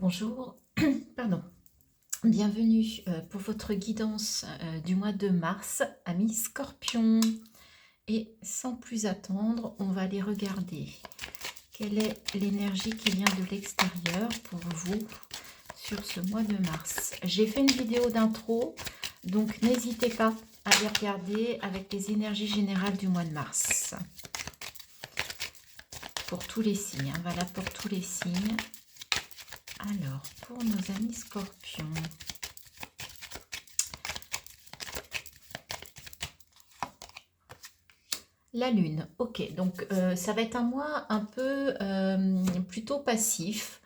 Bonjour, pardon. Bienvenue pour votre guidance du mois de mars, amis Scorpion. Et sans plus attendre, on va aller regarder quelle est l'énergie qui vient de l'extérieur pour vous sur ce mois de mars. J'ai fait une vidéo d'intro, donc n'hésitez pas à les regarder avec les énergies générales du mois de mars. Pour tous les signes, hein, voilà pour tous les signes. Alors, pour nos amis Scorpions, la lune, ok, donc ça va être un mois un peu plutôt passif,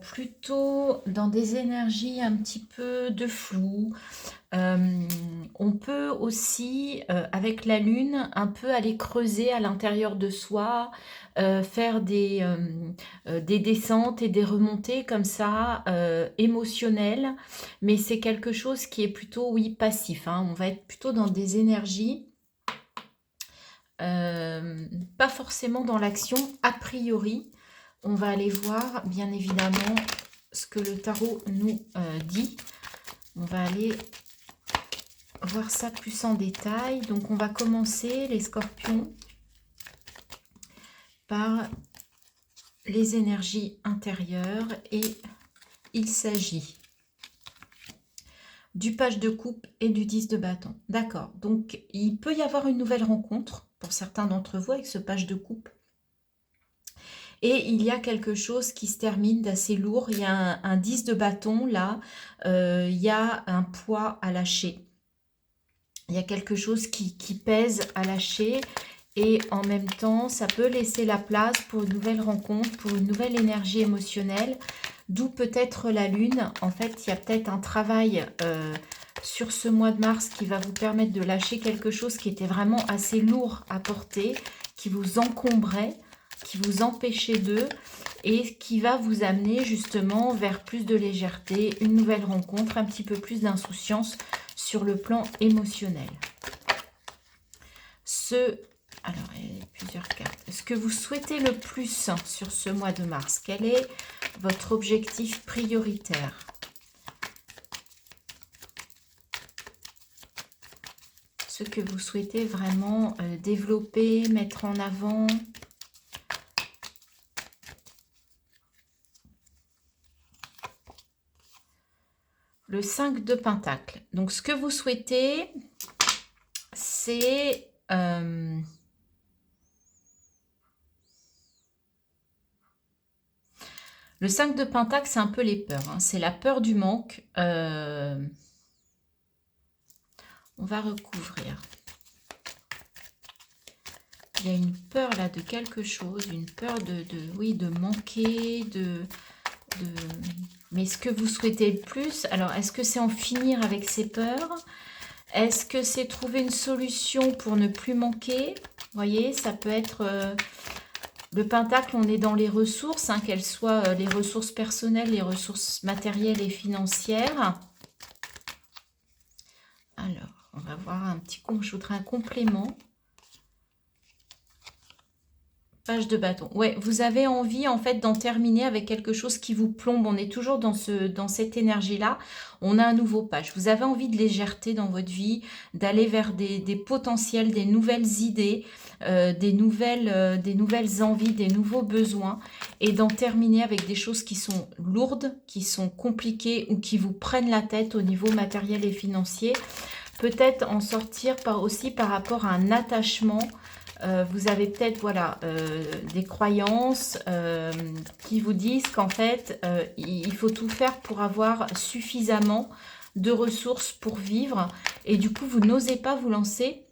plutôt dans des énergies un petit peu de flou. On peut aussi, avec la lune, un peu aller creuser à l'intérieur de soi, faire des descentes et des remontées comme ça, émotionnelles, mais c'est quelque chose qui est plutôt, oui, passif, hein. On va être plutôt dans des énergies pas forcément dans l'action. A priori, on va aller voir bien évidemment ce que le tarot nous dit. On va aller voir ça plus en détail. Donc on va commencer, les Scorpions, par les énergies intérieures, et il s'agit du page de coupe et du 10 de bâton. D'accord, donc il peut y avoir une nouvelle rencontre pour certains d'entre vous avec ce page de coupe. Et il y a quelque chose qui se termine d'assez lourd. Il y a un 10 de bâton là. Il y a un poids à lâcher. Il y a quelque chose qui pèse à lâcher. Et en même temps, ça peut laisser la place pour une nouvelle rencontre, pour une nouvelle énergie émotionnelle. D'où peut-être la lune. En fait, il y a peut-être un travail sur ce mois de mars qui va vous permettre de lâcher quelque chose qui était vraiment assez lourd à porter, qui vous encombrait, qui vous empêchait d'eux, et qui va vous amener justement vers plus de légèreté, une nouvelle rencontre, un petit peu plus d'insouciance sur le plan émotionnel. Alors, il y a plusieurs cartes. Ce que vous souhaitez le plus sur ce mois de mars, quel est votre objectif prioritaire? Ce que vous souhaitez vraiment développer, mettre en avant. Le 5 de Pentacle. Donc, ce que vous souhaitez, c'est... le 5 de Pentacle, c'est un peu les peurs. Hein. C'est la peur du manque. On va recouvrir. Il y a une peur là de quelque chose, une peur oui, de manquer, mais ce que vous souhaitez le plus, alors est-ce que c'est en finir avec ces peurs? Est-ce que c'est trouver une solution pour ne plus manquer? Vous voyez, ça peut être... le pentacle, on est dans les ressources, hein, qu'elles soient les ressources personnelles, les ressources matérielles et financières. Alors, on va voir un petit coup, je voudrais un complément. Page de bâton. Ouais, vous avez envie en fait d'en terminer avec quelque chose qui vous plombe. On est toujours dans cette énergie-là. On a un nouveau page. Vous avez envie de légèreté dans votre vie, d'aller vers des potentiels, des nouvelles idées, des nouvelles envies, des nouveaux besoins, et d'en terminer avec des choses qui sont lourdes, qui sont compliquées ou qui vous prennent la tête au niveau matériel et financier. Peut-être en sortir aussi par rapport à un attachement. Vous avez peut-être voilà, des croyances qui vous disent qu'en fait, il faut tout faire pour avoir suffisamment de ressources pour vivre. Et du coup, vous n'osez pas vous lancer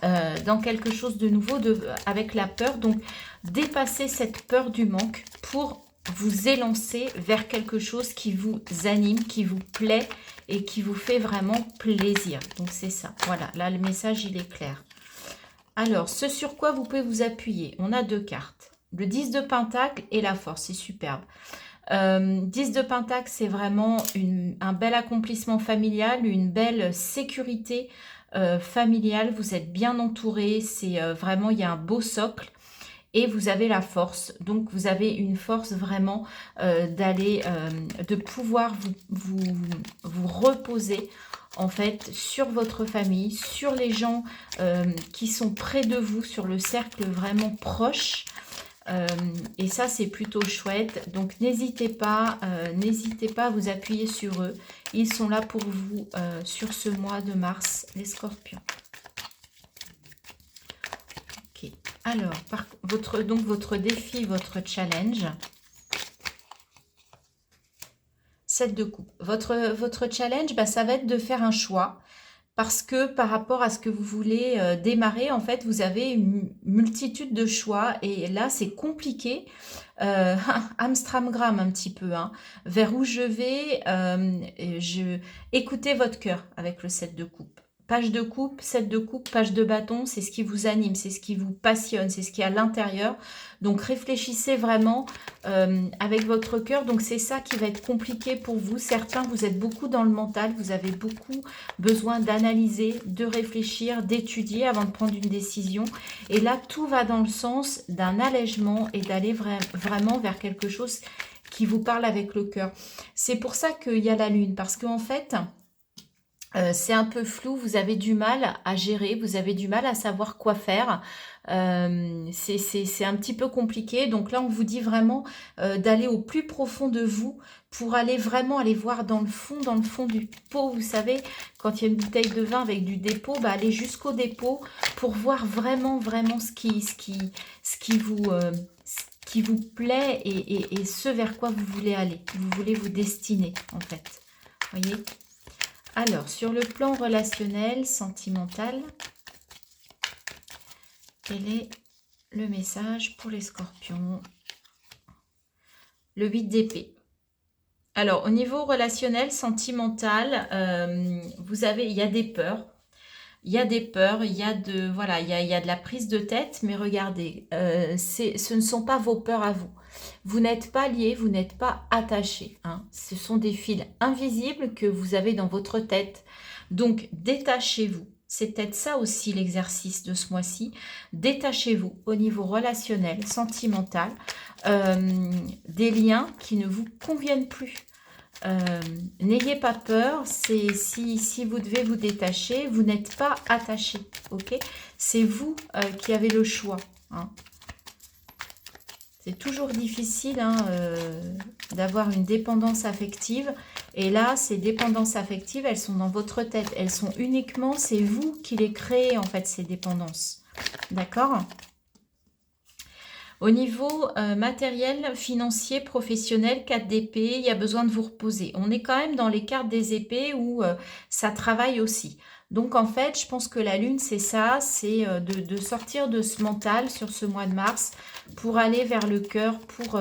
dans quelque chose de nouveau avec la peur. Donc, dépassez cette peur du manque pour vous élancer vers quelque chose qui vous anime, qui vous plaît et qui vous fait vraiment plaisir. Donc, c'est ça. Voilà, là, le message, il est clair. Alors, ce sur quoi vous pouvez vous appuyer, on a deux cartes. Le 10 de Pentacle et la force, c'est superbe. 10 de Pentacle, c'est vraiment un bel accomplissement familial, une belle sécurité familiale. Vous êtes bien entouré, c'est vraiment, il y a un beau socle. et vous avez la force. Donc vous avez une force vraiment de pouvoir vous reposer en fait sur votre famille, sur les gens qui sont près de vous, sur le cercle vraiment proche. Et ça, c'est plutôt chouette. Donc, n'hésitez pas à vous appuyer sur eux. Ils sont là pour vous sur ce mois de mars, les scorpions. Ok. Alors, votre défi, votre challenge. 7 de coupe. Votre challenge, bah, ça va être de faire un choix. Parce que par rapport à ce que vous voulez démarrer, en fait, vous avez une multitude de choix. Et là, c'est compliqué. Amstramgram un petit peu. Hein. Vers où je vais, écoutez votre cœur avec le 7 de coupe. Page de coupe, 7 de coupe, page de bâton, c'est ce qui vous anime, c'est ce qui vous passionne, c'est ce qui est à l'intérieur. Donc réfléchissez vraiment avec votre cœur. Donc c'est ça qui va être compliqué pour vous. Certains, vous êtes beaucoup dans le mental, vous avez beaucoup besoin d'analyser, de réfléchir, d'étudier avant de prendre une décision. Et là, tout va dans le sens d'un allègement et d'aller vraiment vers quelque chose qui vous parle avec le cœur. C'est pour ça qu'il y a la lune, parce qu'en fait... c'est un peu flou, vous avez du mal à gérer, vous avez du mal à savoir quoi faire. C'est un petit peu compliqué. Donc là, on vous dit vraiment d'aller au plus profond de vous pour aller vraiment aller voir dans le fond du pot. Vous savez, quand il y a une bouteille de vin avec du dépôt, bah, allez jusqu'au dépôt pour voir vraiment ce qui vous plaît et ce vers quoi vous voulez aller. Vous voulez vous destiner, en fait. Voyez ? Alors, sur le plan relationnel, sentimental, quel est le message pour les scorpions? Le 8 d'épée. Alors, au niveau relationnel, sentimental, il y a des peurs. Il y a des peurs, il y a de la prise de tête, mais regardez, ce ne sont pas vos peurs à vous. Vous n'êtes pas liés, vous n'êtes pas attachés. Hein. Ce sont des fils invisibles que vous avez dans votre tête. Donc, détachez-vous. C'est peut-être ça aussi l'exercice de ce mois-ci. Détachez-vous au niveau relationnel, sentimental, des liens qui ne vous conviennent plus. N'ayez pas peur, si vous devez vous détacher, vous n'êtes pas attaché, ok? C'est vous qui avez le choix. Hein. C'est toujours difficile d'avoir une dépendance affective. Et là, ces dépendances affectives, elles sont dans votre tête. Elles sont uniquement, c'est vous qui les créez en fait, ces dépendances. D'accord ? Au niveau matériel, financier, professionnel, 4 d'épée, il y a besoin de vous reposer. On est quand même dans les cartes des épées où ça travaille aussi. Donc en fait, je pense que la lune, c'est ça, c'est de sortir de ce mental sur ce mois de mars pour aller vers le cœur, pour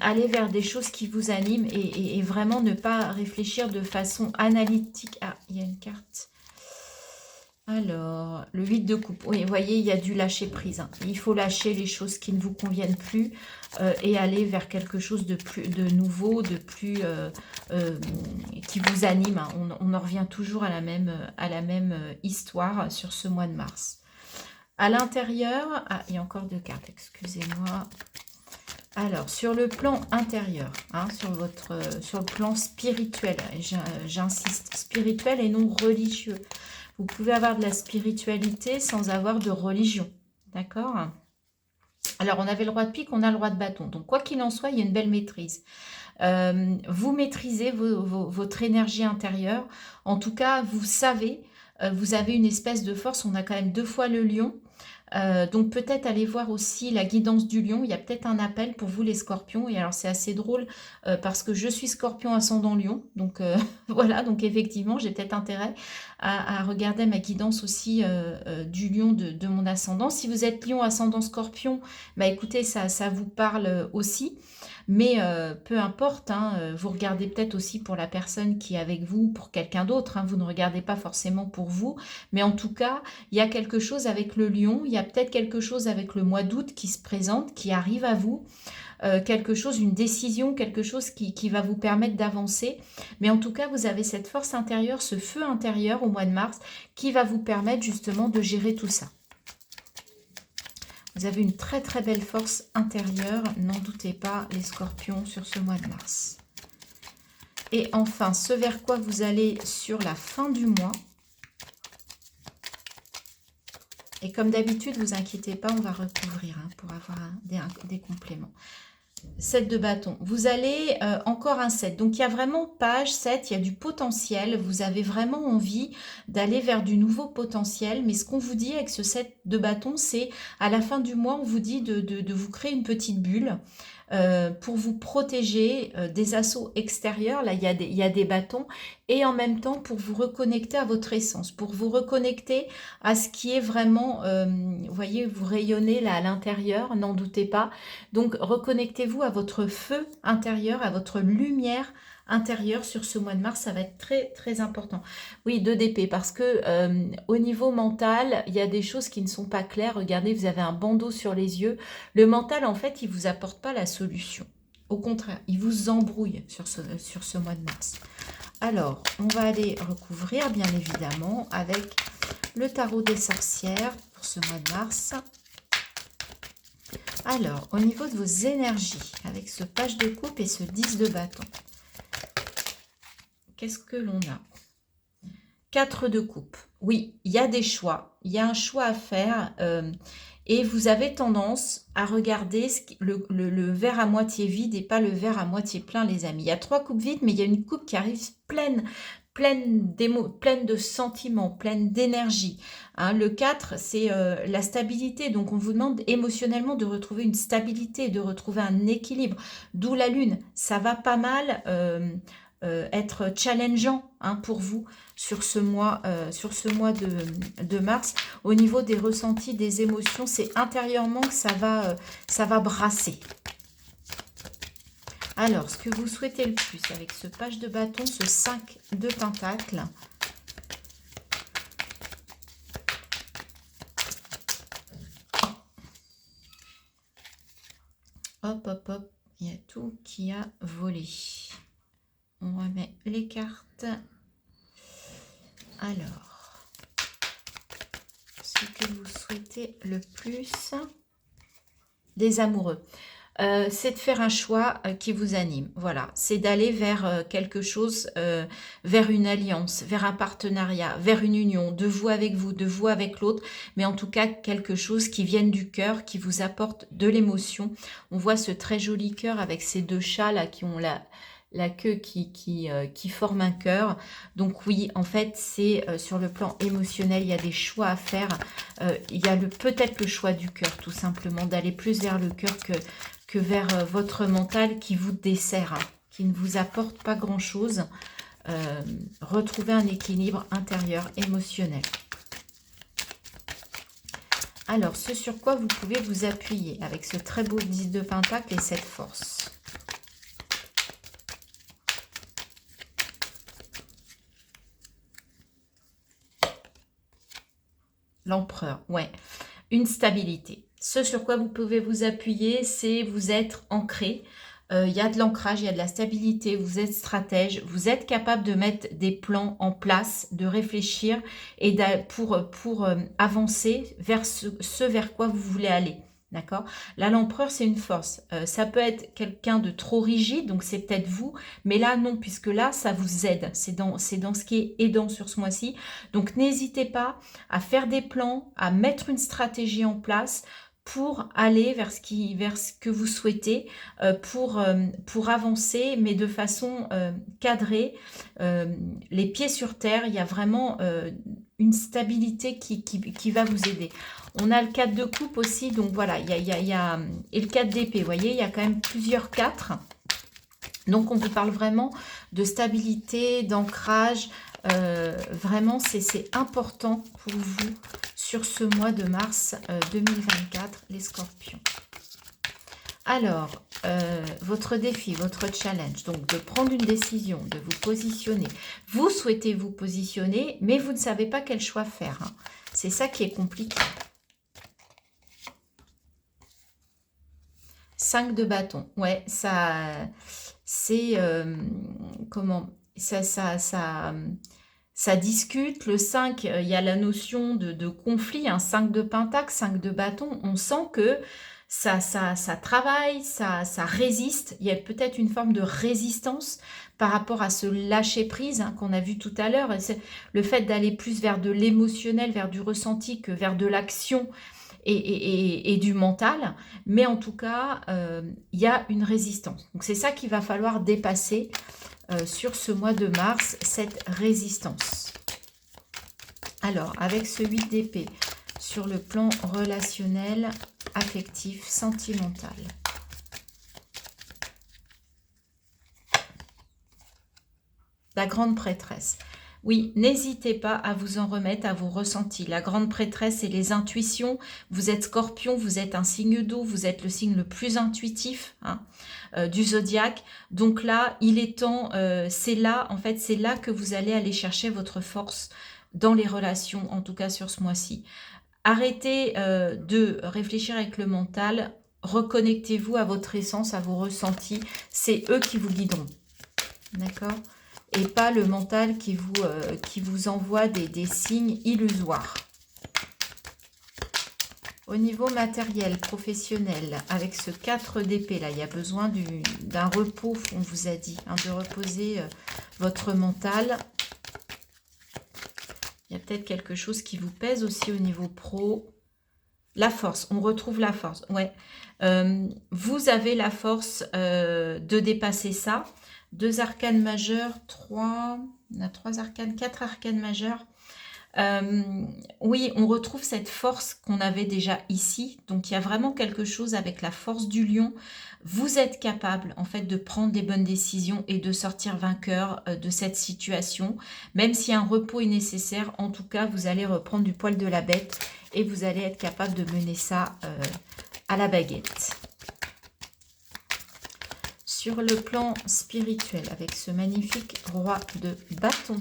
aller vers des choses qui vous animent et vraiment ne pas réfléchir de façon analytique. Ah, il y a une carte. Alors, le 8 de coupe. Oui, vous voyez, il y a du lâcher prise. Hein. Il faut lâcher les choses qui ne vous conviennent plus et aller vers quelque chose de nouveau, de plus qui vous anime. Hein. On en revient toujours à la même histoire sur ce mois de mars. À l'intérieur, ah, il y a encore 2 cartes, excusez-moi. Alors, sur le plan intérieur, hein, sur le plan spirituel, j'insiste, spirituel et non religieux. Vous pouvez avoir de la spiritualité sans avoir de religion. D'accord ? Alors, on avait le roi de pique, on a le roi de bâton. Donc, quoi qu'il en soit, il y a une belle maîtrise. Vous maîtrisez votre énergie intérieure. En tout cas, vous savez, vous avez une espèce de force. On a quand même 2 fois le lion. Donc peut-être aller voir aussi la guidance du lion, il y a peut-être un appel pour vous les scorpions, et alors c'est assez drôle parce que je suis scorpion ascendant lion, donc voilà, donc effectivement j'ai peut-être intérêt à regarder ma guidance aussi du lion de mon ascendant. Si vous êtes lion ascendant scorpion, bah écoutez, ça vous parle aussi. Mais peu importe, hein, vous regardez peut-être aussi pour la personne qui est avec vous, pour quelqu'un d'autre. Hein, vous ne regardez pas forcément pour vous. Mais en tout cas, il y a quelque chose avec le lion. Il y a peut-être quelque chose avec le mois d'août qui se présente, qui arrive à vous. Quelque chose, une décision, quelque chose qui va vous permettre d'avancer. Mais en tout cas, vous avez cette force intérieure, ce feu intérieur au mois de mars qui va vous permettre justement de gérer tout ça. Vous avez une très très belle force intérieure, n'en doutez pas les scorpions sur ce mois de mars. Et enfin, ce vers quoi vous allez sur la fin du mois. Et comme d'habitude, vous inquiétez pas, on va recouvrir pour avoir des compléments. 7 de bâton. Vous allez encore un 7. Donc, il y a vraiment page 7, il y a du potentiel. Vous avez vraiment envie d'aller vers du nouveau potentiel. Mais ce qu'on vous dit avec ce 7 de bâton, c'est à la fin du mois, on vous dit de vous créer une petite bulle pour vous protéger des assauts extérieurs. Là, il y a des bâtons. Et en même temps, pour vous reconnecter à votre essence, pour vous reconnecter à ce qui est vraiment, vous voyez, vous rayonnez là à l'intérieur, n'en doutez pas. Donc, reconnectez-vous à votre feu intérieur, à votre lumière intérieure sur ce mois de mars. Ça va être très, très important. Oui, 2 d'épée, parce que au niveau mental, il y a des choses qui ne sont pas claires. Regardez, vous avez un bandeau sur les yeux. Le mental, en fait, il ne vous apporte pas la solution. Au contraire, il vous embrouille sur ce mois de mars. Alors, on va aller recouvrir, bien évidemment, avec le tarot des sorcières pour ce mois de mars. Alors, au niveau de vos énergies, avec ce page de coupe et ce 10 de bâton, qu'est-ce que l'on a? 4 de coupe. Oui, il y a des choix. Il y a un choix à faire. Et vous avez tendance à regarder le verre à moitié vide et pas le verre à moitié plein, les amis. Il y a 3 coupes vides, mais il y a une coupe qui arrive pleine de sentiments, pleine d'énergie. Hein, le 4, c'est la stabilité. Donc, on vous demande émotionnellement de retrouver une stabilité, de retrouver un équilibre. D'où la lune. Ça va pas mal être challengeant pour vous sur ce mois de mars. Au niveau des ressentis, des émotions, c'est intérieurement que ça va brasser. Alors, ce que vous souhaitez le plus avec ce page de bâton, ce 5 de pentacle. Hop, hop, hop, il y a tout qui a volé. On remet les cartes. Alors, ce que vous souhaitez le plus des amoureux, c'est de faire un choix qui vous anime. Voilà, c'est d'aller vers quelque chose, vers une alliance, vers un partenariat, vers une union, de vous avec vous, de vous avec l'autre, mais en tout cas quelque chose qui vienne du cœur, qui vous apporte de l'émotion. On voit ce très joli cœur avec ces 2 chats là qui ont la queue qui forme un cœur. Donc oui, en fait, c'est sur le plan émotionnel, il y a des choix à faire. Il y a peut-être le choix du cœur, tout simplement, d'aller plus vers le cœur que vers votre mental qui vous dessert, qui ne vous apporte pas grand-chose. Retrouvez un équilibre intérieur émotionnel. Alors, ce sur quoi vous pouvez vous appuyer avec ce très beau 10 de pentacle et cette force. L'empereur, ouais. Une stabilité. Ce sur quoi vous pouvez vous appuyer, c'est vous être ancré. Il y a de l'ancrage, il y a de la stabilité, vous êtes stratège, vous êtes capable de mettre des plans en place, de réfléchir et pour avancer vers ce vers quoi vous voulez aller. D'accord? Là, l'empereur, c'est une force. Ça peut être quelqu'un de trop rigide, donc c'est peut-être vous, mais là, non, puisque là, ça vous aide. C'est dans ce qui est aidant sur ce mois-ci. Donc, n'hésitez pas à faire des plans, à mettre une stratégie en place pour aller vers ce que vous souhaitez, pour avancer, mais de façon cadrée, les pieds sur terre. Il y a vraiment une stabilité qui va vous aider. On a le 4 de coupe aussi, donc voilà, et le 4 d'épée, vous voyez, il y a quand même plusieurs 4. Donc on vous parle vraiment de stabilité, d'ancrage. Vraiment, c'est important pour vous sur ce mois de mars 2024, les scorpions. Alors, votre défi, votre challenge, donc de prendre une décision, de vous positionner. Vous souhaitez vous positionner, mais vous ne savez pas quel choix faire. Hein. C'est ça qui est compliqué. 5 de bâton. Ouais, ça... C'est... comment ça ça discute. Le 5, il y a la notion de conflit, un 5 de pentacle, 5 de bâton. On sent que ça travaille, ça résiste. Il y a peut-être une forme de résistance par rapport à ce lâcher-prise qu'on a vu tout à l'heure. Le fait d'aller plus vers de l'émotionnel, vers du ressenti que vers de l'action et du mental. Mais en tout cas, il y a une résistance. Donc c'est ça qu'il va falloir dépasser sur ce mois de mars, cette résistance. Alors, avec ce 8 d'épée, sur le plan relationnel, affectif, sentimental. La grande prêtresse. Oui, n'hésitez pas à vous en remettre à vos ressentis. La grande prêtresse et les intuitions. Vous êtes Scorpion, vous êtes un signe d'eau, vous êtes le signe le plus intuitif du zodiaque. Donc là, il est temps, c'est là, en fait, c'est là que vous allez aller chercher votre force dans les relations, en tout cas sur ce mois-ci. Arrêtez de réfléchir avec le mental, reconnectez-vous à votre essence, à vos ressentis. C'est eux qui vous guideront. D'accord ? Et pas le mental qui vous envoie des signes illusoires. Au niveau matériel, professionnel, avec ce 4 d'épée, là, il y a besoin d'un repos, on vous a dit, de reposer votre mental. Il y a peut-être quelque chose qui vous pèse aussi au niveau pro. La force, on retrouve la force. Ouais. Vous avez la force de dépasser ça. 2 arcanes majeures, 3, on a 3 arcanes, 4 arcanes majeures. Oui, on retrouve cette force qu'on avait déjà ici. Donc, il y a vraiment quelque chose avec la force du lion. Vous êtes capable, en fait, de prendre les bonnes décisions et de sortir vainqueur de cette situation. Même si un repos est nécessaire, en tout cas, vous allez reprendre du poil de la bête et vous allez être capable de mener ça à la baguette. Sur le plan spirituel, avec ce magnifique roi de bâton.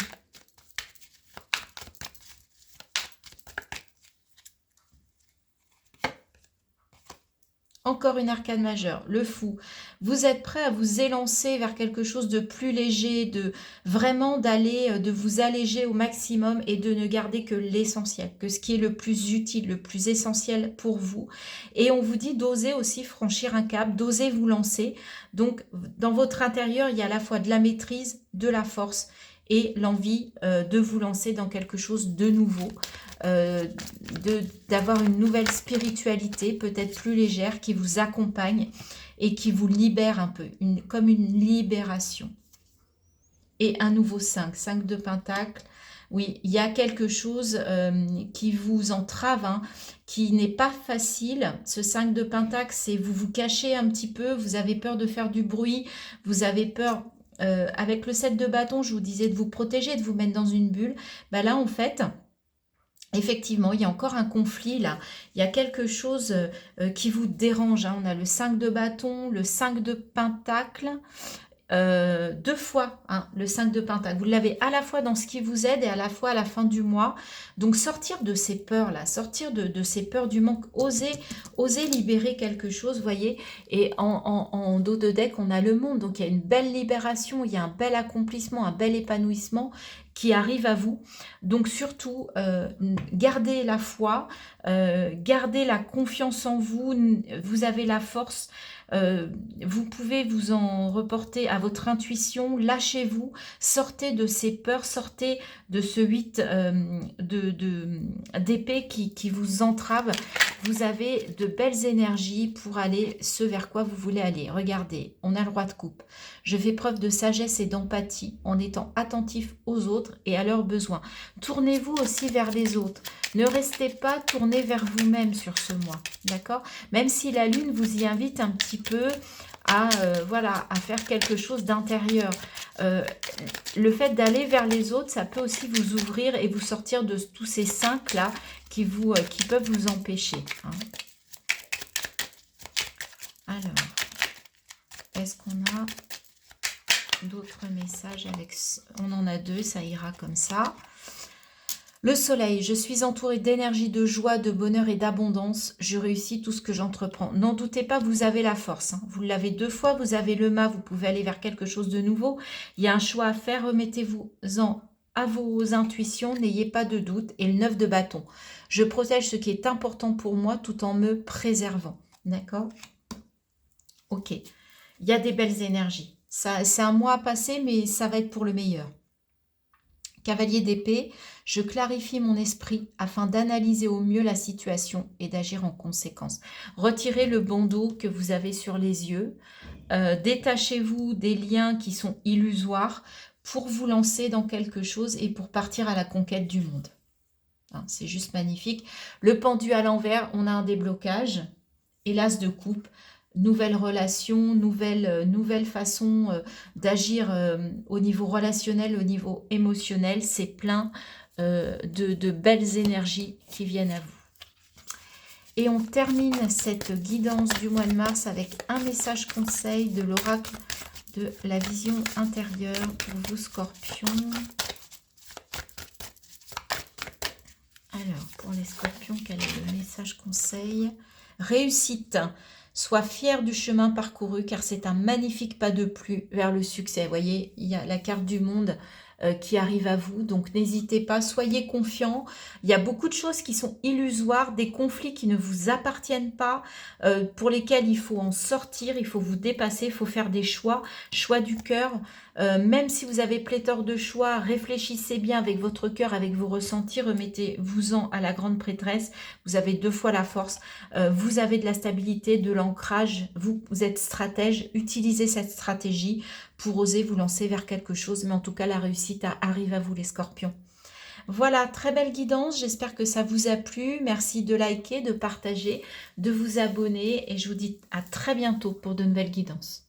Encore une arcane majeure, le fou. Vous êtes prêt à vous élancer vers quelque chose de plus léger, de vraiment de vous alléger au maximum et de ne garder que l'essentiel, que ce qui est le plus utile, le plus essentiel pour vous. Et on vous dit d'oser aussi franchir un cap, d'oser vous lancer. Donc, dans votre intérieur, il y a à la fois de la maîtrise, de la force et l'envie de vous lancer dans quelque chose de nouveau. D'avoir une nouvelle spiritualité, peut-être plus légère, qui vous accompagne et qui vous libère un peu, comme une libération. Et un nouveau 5 de pentacle. Oui, il y a quelque chose qui vous entrave, qui n'est pas facile. Ce 5 de pentacle, c'est vous vous cachez un petit peu, vous avez peur de faire du bruit, vous avez peur... avec le 7 de bâton, je vous disais de vous protéger, de vous mettre dans une bulle. Ben là, en fait... Effectivement, il y a encore un conflit là, il y a quelque chose qui vous dérange. On a le 5 de bâton, le 5 de pentacle, 2 fois le 5 de pentacle. Vous l'avez à la fois dans ce qui vous aide et à la fois à la fin du mois. Donc sortir de ces peurs là, sortir de ces peurs du manque, oser libérer quelque chose, vous voyez. Et en dos de deck, on a le monde. Donc il y a une belle libération, il y a un bel accomplissement, un bel épanouissement qui arrive à vous. Donc surtout, gardez la foi, gardez la confiance en vous, vous avez la force, vous pouvez vous en reporter à votre intuition, lâchez-vous, sortez de ces peurs, sortez de ce 8 d'épée qui vous entrave. Vous avez de belles énergies pour aller ce vers quoi vous voulez aller. Regardez, on a le roi de coupe. Je fais preuve de sagesse et d'empathie en étant attentif aux autres et à leurs besoins. Tournez-vous aussi vers les autres. Ne restez pas tourné vers vous-même sur ce mois, d'accord? Même si la lune vous y invite un petit peu à, à faire quelque chose d'intérieur. Le fait d'aller vers les autres, ça peut aussi vous ouvrir et vous sortir de tous ces 5 là qui peuvent vous empêcher. Alors, est-ce qu'on a d'autres messages avec... On en a 2, ça ira comme ça. Le soleil, je suis entourée d'énergie, de joie, de bonheur et d'abondance. Je réussis tout ce que j'entreprends. N'en doutez pas, vous avez la force. Vous l'avez 2 fois, vous avez le mât, vous pouvez aller vers quelque chose de nouveau. Il y a un choix à faire, remettez-vous-en à vos intuitions, n'ayez pas de doute. Et le 9 de bâton. Je protège ce qui est important pour moi tout en me préservant. D'accord? Ok. Il y a des belles énergies. C'est un mois à passer, mais ça va être pour le meilleur. Cavalier d'épée, je clarifie mon esprit afin d'analyser au mieux la situation et d'agir en conséquence. Retirez le bandeau que vous avez sur les yeux. Détachez-vous des liens qui sont illusoires pour vous lancer dans quelque chose et pour partir à la conquête du monde. Hein, c'est juste magnifique. Le pendu à l'envers, on a un déblocage. Et l'as de coupe, nouvelle relation, nouvelle façon d'agir au niveau relationnel, au niveau émotionnel. C'est plein de belles énergies qui viennent à vous. Et on termine cette guidance du mois de mars avec un message conseil de l'oracle de la vision intérieure pour vous, Scorpions. Alors, pour les Scorpions, quel est le message conseil? Réussite. Sois fier du chemin parcouru car c'est un magnifique pas de plus vers le succès. Vous voyez, il y a la carte du monde qui arrive à vous. Donc, n'hésitez pas, soyez confiants. Il y a beaucoup de choses qui sont illusoires, des conflits qui ne vous appartiennent pas, pour lesquels il faut en sortir, il faut vous dépasser, il faut faire des choix, choix du cœur. Même si vous avez pléthore de choix, réfléchissez bien avec votre cœur, avec vos ressentis, remettez-vous-en à la grande prêtresse. Vous avez 2 fois la force, vous avez de la stabilité, de l'ancrage, vous êtes stratège, utilisez cette stratégie pour oser vous lancer vers quelque chose, mais en tout cas la réussite arrive à vous les Scorpions. Voilà, très belle guidance, j'espère que ça vous a plu. Merci de liker, de partager, de vous abonner et je vous dis à très bientôt pour de nouvelles guidances.